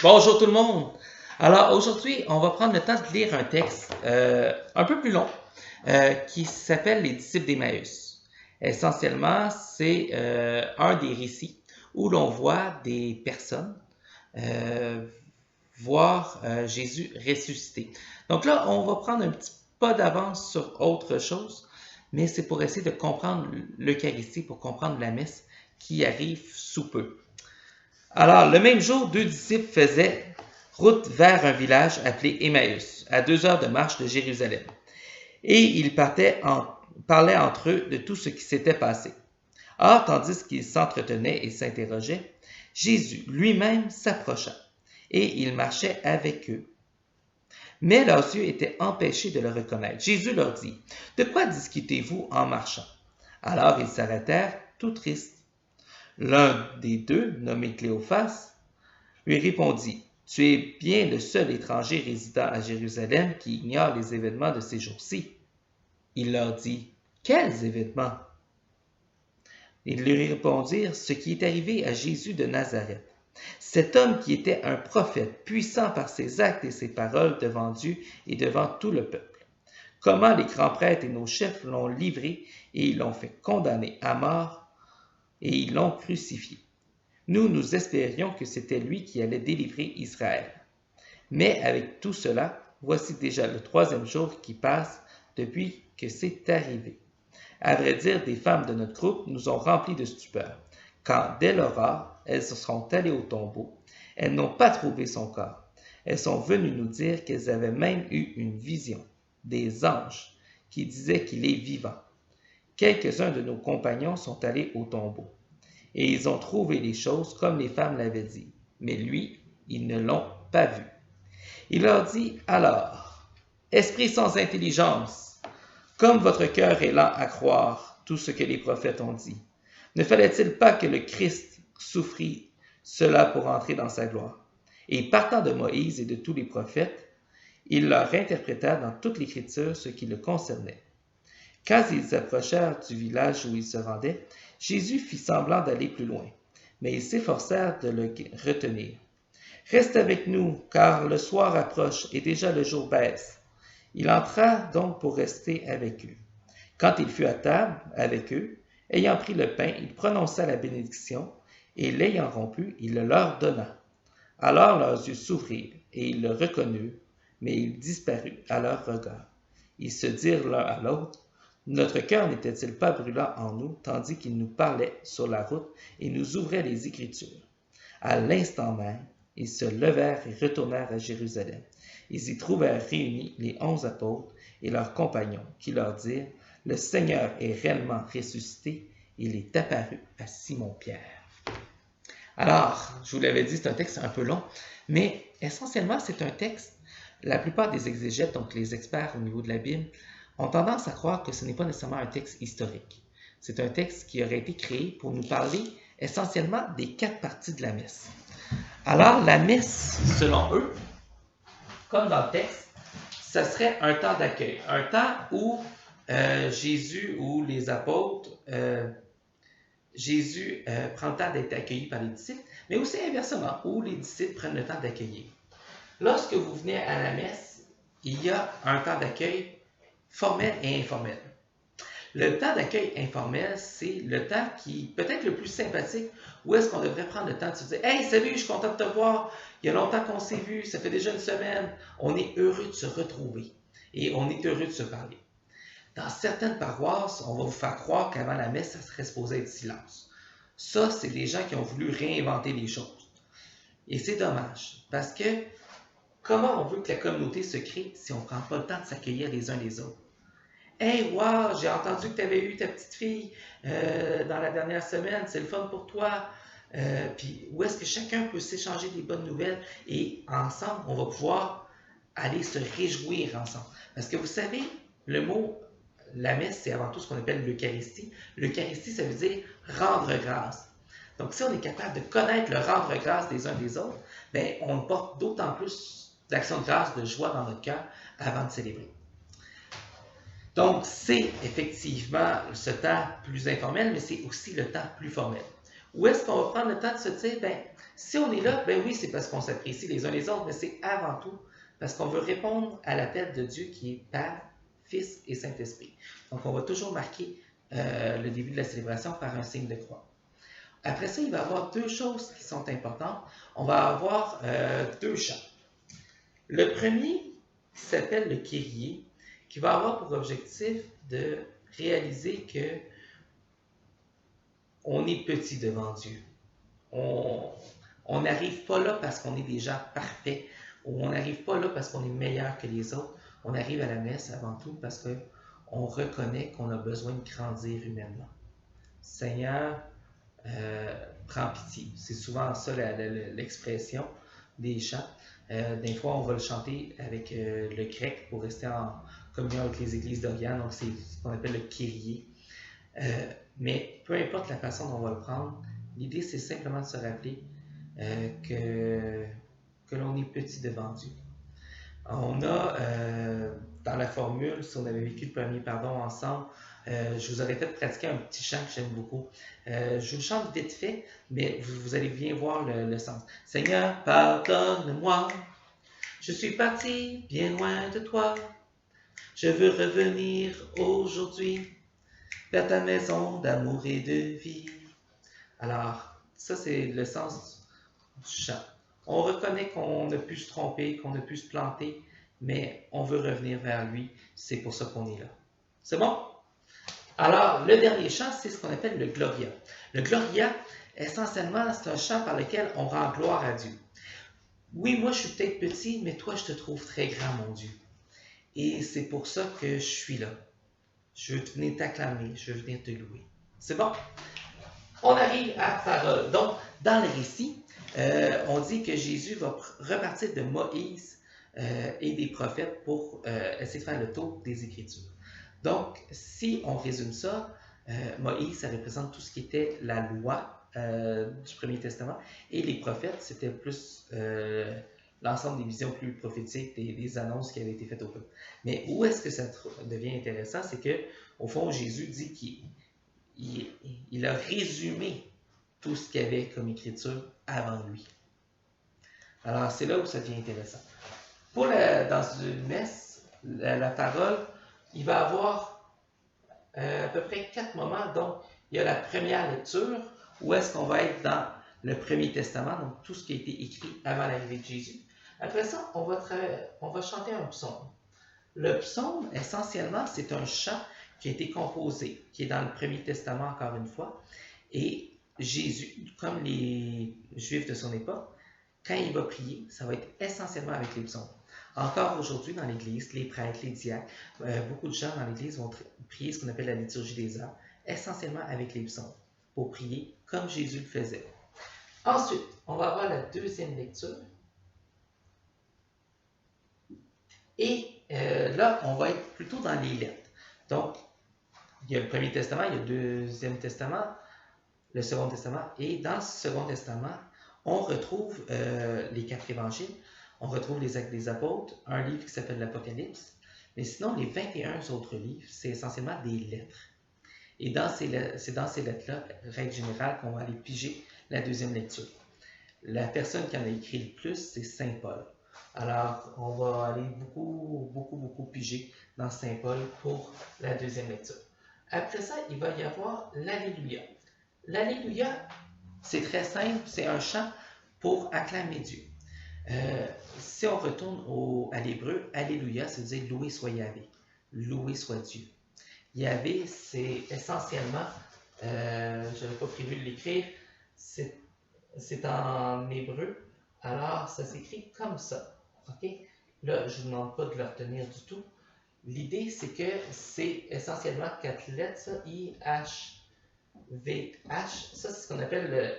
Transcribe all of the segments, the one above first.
Bonjour tout le monde! Alors aujourd'hui, on va prendre le temps de lire un texte un peu plus long qui s'appelle Les disciples d'Emmaüs. Essentiellement, c'est un des récits où l'on voit des personnes euh, voir Jésus ressuscité. Donc là, on va prendre un petit pas d'avance sur autre chose, mais c'est pour essayer de comprendre l'Eucharistie, pour comprendre la messe qui arrive sous peu. Alors, le même jour, deux disciples faisaient route vers un village appelé Emmaüs, à 2 heures de marche de Jérusalem. Et ils parlaient entre eux de tout ce qui s'était passé. Or, tandis qu'ils s'entretenaient et s'interrogeaient, Jésus lui-même s'approcha, et il marchait avec eux. Mais leurs yeux étaient empêchés de le reconnaître. Jésus leur dit, « De quoi discutez-vous en marchant? » Alors ils s'arrêtèrent, tout tristes. L'un des deux, nommé Cléophas, lui répondit, « Tu es bien le seul étranger résidant à Jérusalem qui ignore les événements de ces jours-ci. » Il leur dit, « Quels événements? » Ils lui répondirent, « Ce qui est arrivé à Jésus de Nazareth. Cet homme qui était un prophète, puissant par ses actes et ses paroles devant Dieu et devant tout le peuple. Comment les grands prêtres et nos chefs l'ont livré et ils l'ont fait condamner à mort et ils l'ont crucifié. Nous espérions que c'était lui qui allait délivrer Israël. Mais avec tout cela, voici déjà le 3e jour qui passe depuis que c'est arrivé. À vrai dire, des femmes de notre groupe nous ont remplis de stupeur, quand dès l'aurore, elles se sont allées au tombeau. Elles n'ont pas trouvé son corps. Elles sont venues nous dire qu'elles avaient même eu une vision, des anges, qui disaient qu'il est vivant. Quelques-uns de nos compagnons sont allés au tombeau, et ils ont trouvé les choses comme les femmes l'avaient dit, mais lui, ils ne l'ont pas vu. Il leur dit alors, « Esprit sans intelligence, comme votre cœur est lent à croire tout ce que les prophètes ont dit, ne fallait-il pas que le Christ souffrit cela pour entrer dans sa gloire? Et partant de Moïse et de tous les prophètes, il leur interpréta dans toute l'Écriture ce qui le concernait. Quand ils approchèrent du village où ils se rendaient, Jésus fit semblant d'aller plus loin, mais ils s'efforcèrent de le retenir. « Reste avec nous, car le soir approche et déjà le jour baisse. » Il entra donc pour rester avec eux. Quand il fut à table avec eux, ayant pris le pain, il prononça la bénédiction, et l'ayant rompu, il le leur donna. Alors leurs yeux s'ouvrirent, et ils le reconnurent, mais il disparut à leur regard. Ils se dirent l'un à l'autre, « Notre cœur n'était-il pas brûlant en nous, tandis qu'il nous parlait sur la route et nous ouvrait les Écritures? » À l'instant même, ils se levèrent et retournèrent à Jérusalem. Ils y trouvèrent réunis les 11 apôtres et leurs compagnons, qui leur dirent, « Le Seigneur est réellement ressuscité, il est apparu à Simon-Pierre. » Alors, je vous l'avais dit, c'est un texte un peu long, mais essentiellement, c'est un texte, la plupart des exégètes, donc les experts au niveau de la Bible, ont tendance à croire que ce n'est pas nécessairement un texte historique. C'est un texte qui aurait été créé pour nous parler essentiellement des 4 parties de la messe. Alors, la messe, selon eux, comme dans le texte, ça serait un temps d'accueil, un temps où Jésus ou les apôtres, Jésus prend le temps d'être accueilli par les disciples, mais aussi inversement, où les disciples prennent le temps d'accueillir. Lorsque vous venez à la messe, il y a un temps d'accueil formel et informel. Le temps d'accueil informel, c'est le temps qui peut être le plus sympathique, où est-ce qu'on devrait prendre le temps de se dire « Hey, salut, je suis content de te voir, il y a longtemps qu'on s'est vu, ça fait déjà une semaine, on est heureux de se retrouver et on est heureux de se parler. » Dans certaines paroisses, on va vous faire croire qu'avant la messe, ça serait supposé être silence. Ça, c'est des gens qui ont voulu réinventer les choses. Et c'est dommage, parce que comment on veut que la communauté se crée si on ne prend pas le temps de s'accueillir les uns les autres? Hey, wow, j'ai entendu que tu avais eu ta petite fille dans la dernière semaine, c'est le fun pour toi. Puis où est-ce que chacun peut s'échanger des bonnes nouvelles et ensemble, on va pouvoir aller se réjouir ensemble. Parce que vous savez, le mot, la messe, c'est avant tout ce qu'on appelle l'Eucharistie. L'Eucharistie, ça veut dire rendre grâce. Donc, si on est capable de connaître le rendre grâce des uns des autres, bien, on porte d'autant plus d'action de grâce, de joie dans notre cœur avant de célébrer. Donc, c'est effectivement ce temps plus informel, mais c'est aussi le temps plus formel, Ou est-ce qu'on va prendre le temps de se dire, ben, si on est là, ben oui, c'est parce qu'on s'apprécie les uns les autres, mais c'est avant tout parce qu'on veut répondre à l'appel de Dieu qui est Père, Fils et Saint-Esprit. Donc, on va toujours marquer le début de la célébration par un signe de croix. Après ça, il va y avoir deux choses qui sont importantes. On va avoir deux chants. Le premier, qui s'appelle le Kyrie, qui va avoir pour objectif de réaliser que on est petit devant Dieu. On n'arrive pas là parce qu'on est des gens parfaits, ou on n'arrive pas là parce qu'on est meilleur que les autres. On arrive à la messe avant tout parce qu'on reconnaît qu'on a besoin de grandir humainement. Seigneur, prends pitié. C'est souvent ça l'expression des chants. Des fois, on va le chanter avec le grec pour rester en communion avec les églises d'Orient. Donc, c'est ce qu'on appelle le Kyrie. Mais peu importe la façon dont on va le prendre, l'idée, c'est simplement de se rappeler que l'on est petit devant Dieu. On a, dans la formule, si on avait vécu le premier pardon ensemble, je vous aurais fait pratiquer un petit chant que j'aime beaucoup. Je vous le chante vite fait, mais vous allez bien voir le sens. Seigneur, pardonne-moi, je suis parti bien loin de toi. Je veux revenir aujourd'hui vers ta maison d'amour et de vie. Alors, ça c'est le sens du chant. On reconnaît qu'on a pu se tromper, qu'on a pu se planter, mais on veut revenir vers lui. C'est pour ça qu'on est là. C'est bon? Alors, le dernier chant, c'est ce qu'on appelle le Gloria. Le Gloria, essentiellement, c'est un chant par lequel on rend gloire à Dieu. Oui, moi, je suis peut-être petit, mais toi, je te trouve très grand, mon Dieu. Et c'est pour ça que je suis là. Je veux venir t'acclamer, je veux venir te louer. C'est bon? On arrive à parole. Donc, dans le récit, on dit que Jésus va repartir de Moïse et des prophètes pour essayer de faire le tour des Écritures. Donc, si on résume ça, Moïse, ça représente tout ce qui était la loi du Premier Testament, et les prophètes, c'était plus l'ensemble des visions plus prophétiques, des annonces qui avaient été faites au peuple. Mais où est-ce que ça devient intéressant, c'est que au fond, Jésus dit qu'il a résumé tout ce qu'il y avait comme écriture avant lui. Alors, c'est là où ça devient intéressant. Dans une messe, la parole, il va y avoir à peu près 4 moments. Donc, il y a la première lecture, où est-ce qu'on va être dans le Premier Testament, donc tout ce qui a été écrit avant l'arrivée de Jésus. Après ça, on va chanter un psaume. Le psaume, essentiellement, c'est un chant qui a été composé, qui est dans le Premier Testament encore une fois. Et Jésus, comme les Juifs de son époque, quand il va prier, ça va être essentiellement avec les psaumes. Encore aujourd'hui dans l'Église, les prêtres, les diacres, beaucoup de gens dans l'Église vont prier ce qu'on appelle la liturgie des heures, essentiellement avec les psaumes, pour prier comme Jésus le faisait. Ensuite, on va avoir la deuxième lecture. Et là, on va être plutôt dans les lettres. Donc, il y a le Premier Testament, il y a le Deuxième Testament, le Second Testament. Et dans ce Second Testament, on retrouve les 4 évangiles, on retrouve les Actes des Apôtres, un livre qui s'appelle l'Apocalypse. Mais sinon, les 21 autres livres, c'est essentiellement des lettres. Et c'est dans ces lettres-là, règle générale, qu'on va aller piger la deuxième lecture. La personne qui en a écrit le plus, c'est Saint Paul. Alors, on va aller beaucoup piger dans Saint Paul pour la deuxième lecture. Après ça, il va y avoir l'Alléluia. L'Alléluia, c'est très simple, c'est un chant pour acclamer Dieu. Si on retourne à l'hébreu, Alléluia, ça veut dire loué soit Yahvé, loué soit Dieu. Yahvé, c'est essentiellement, je n'avais pas prévu de l'écrire, c'est en hébreu, alors ça s'écrit comme ça. Okay? Là, je ne vous demande pas de le retenir du tout. L'idée, c'est que c'est essentiellement 4 lettres, ça, I-H-V-H. Ça, c'est ce qu'on appelle le...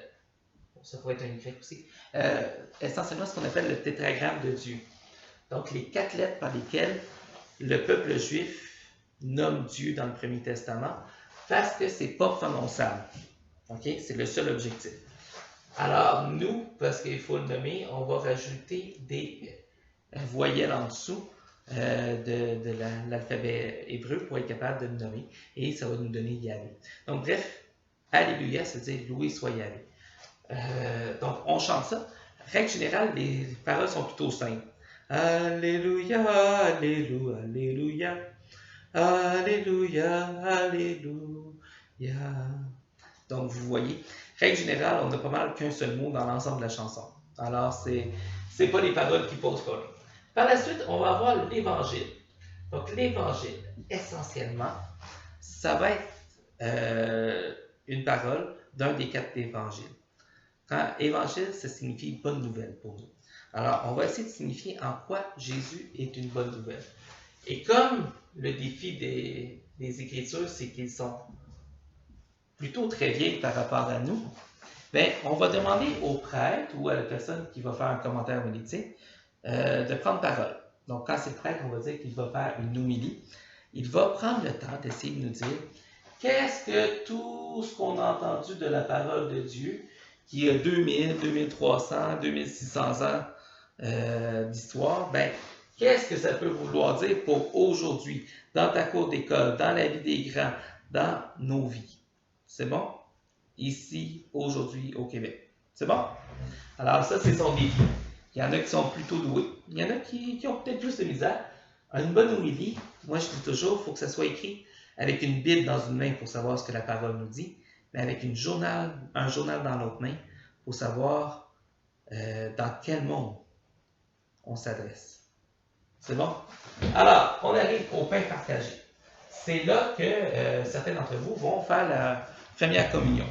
Ça pourrait être un Y aussi. Essentiellement, ce qu'on appelle le tétragramme de Dieu. Donc, les 4 lettres par lesquelles le peuple juif nomme Dieu dans le Premier Testament, parce que c'est pas prononçable. Okay? C'est le seul objectif. Alors, nous, parce qu'il faut le nommer, on va rajouter des voyelles en dessous de l'alphabet hébreu pour être capable de le nommer. Et ça va nous donner Yahvé. Donc, bref, Alléluia, c'est-à-dire loué soyez allé. Donc, on chante ça. Règle générale, les paroles sont plutôt simples. Alléluia, Alléluia, Alléluia, Alléluia, Alléluia. Donc, vous voyez, règle générale, on n'a pas mal qu'un seul mot dans l'ensemble de la chanson. Alors, c'est pas les paroles qui posent problème. Par la suite, on va avoir l'évangile. Donc, l'évangile, essentiellement, ça va être une parole d'un des 4 évangiles. Quand évangile, ça signifie bonne nouvelle pour nous. Alors, on va essayer de signifier en quoi Jésus est une bonne nouvelle. Et comme le défi des Écritures, c'est qu'ils sont plutôt très vieilles par rapport à nous, bien, on va demander au prêtre ou à la personne qui va faire un commentaire homilétique de prendre parole. Donc, quand c'est le prêtre, on va dire qu'il va faire une homilie. Il va prendre le temps d'essayer de nous dire qu'est-ce que tout ce qu'on a entendu de la parole de Dieu, qui a 2000, 2300, 2600 ans d'histoire, ben, qu'est-ce que ça peut vouloir dire pour aujourd'hui, dans ta cour d'école, dans la vie des grands, dans nos vies? C'est bon? Ici, aujourd'hui, au Québec. C'est bon? Alors ça, c'est son défi. Il y en a qui sont plutôt doués. Il y en a qui ont peut-être plus de misère. Une bonne homilie, moi je dis toujours, il faut que ça soit écrit avec une Bible dans une main pour savoir ce que la parole nous dit, mais avec un journal dans l'autre main pour savoir dans quel monde on s'adresse. C'est bon? Alors, on arrive au pain partagé. C'est là que certains d'entre vous vont faire la première communion.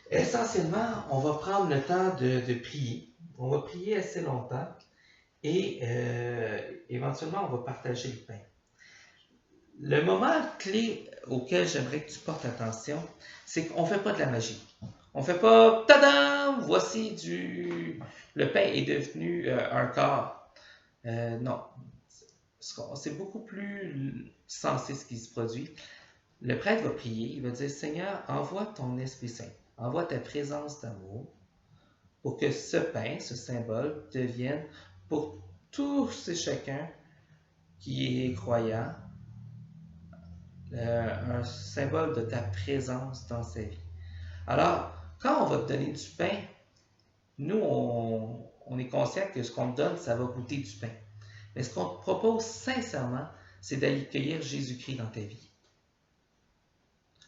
Essentiellement, on va prendre le temps de prier. On va prier assez longtemps et éventuellement, on va partager le pain. Le moment clé auquel j'aimerais que tu portes attention, c'est qu'on ne fait pas de la magie. On ne fait pas « Tadam! Voici le pain est devenu un corps. » Non. C'est beaucoup plus sensé ce qui se produit. Le prêtre va prier, il va dire « Seigneur, envoie ton Esprit Saint, envoie ta présence d'amour pour que ce pain, ce symbole, devienne pour tous et chacun qui est croyant, un symbole de ta présence dans sa vie. » Alors, quand on va te donner du pain, nous, on est conscient que ce qu'on te donne, ça va goûter du pain. Mais ce qu'on te propose sincèrement, c'est d'accueillir Jésus-Christ dans ta vie.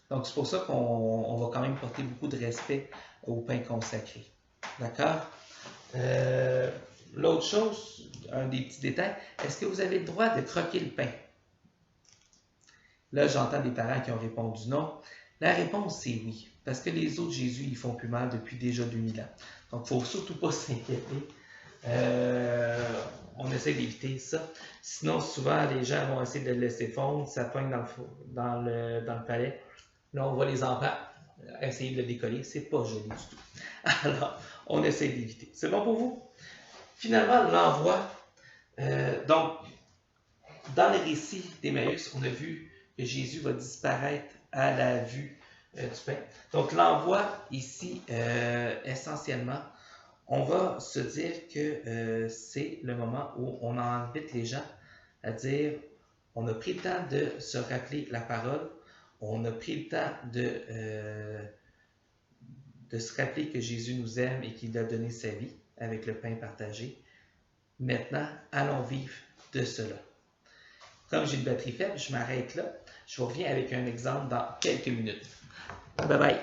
Donc, c'est pour ça qu'on va quand même porter beaucoup de respect au pain consacré. D'accord? L'autre chose, un des petits détails, est-ce que vous avez le droit de croquer le pain? Là, j'entends des parents qui ont répondu non. La réponse, c'est oui. Parce que les os de Jésus, ils font plus mal depuis déjà 2000 ans. Donc, il ne faut surtout pas s'inquiéter. On essaie d'éviter ça. Sinon, souvent, les gens vont essayer de le laisser fondre. Ça poigne dans le palais. Là, on voit les enfants essayer de le décoller. C'est pas joli du tout. Alors, on essaie d'éviter. C'est bon pour vous? Finalement, l'envoi. Donc, dans le récit d'Emmaüs, on a vu que Jésus va disparaître à la vue du pain. Donc, l'envoi ici, essentiellement, on va se dire que c'est le moment où on invite les gens à dire on a pris le temps de se rappeler la parole, on a pris le temps de se rappeler que Jésus nous aime et qu'il a donné sa vie avec le pain partagé. Maintenant, allons vivre de cela. Comme j'ai une batterie faible, je m'arrête là. Je vous reviens avec un exemple dans quelques minutes. Bye bye!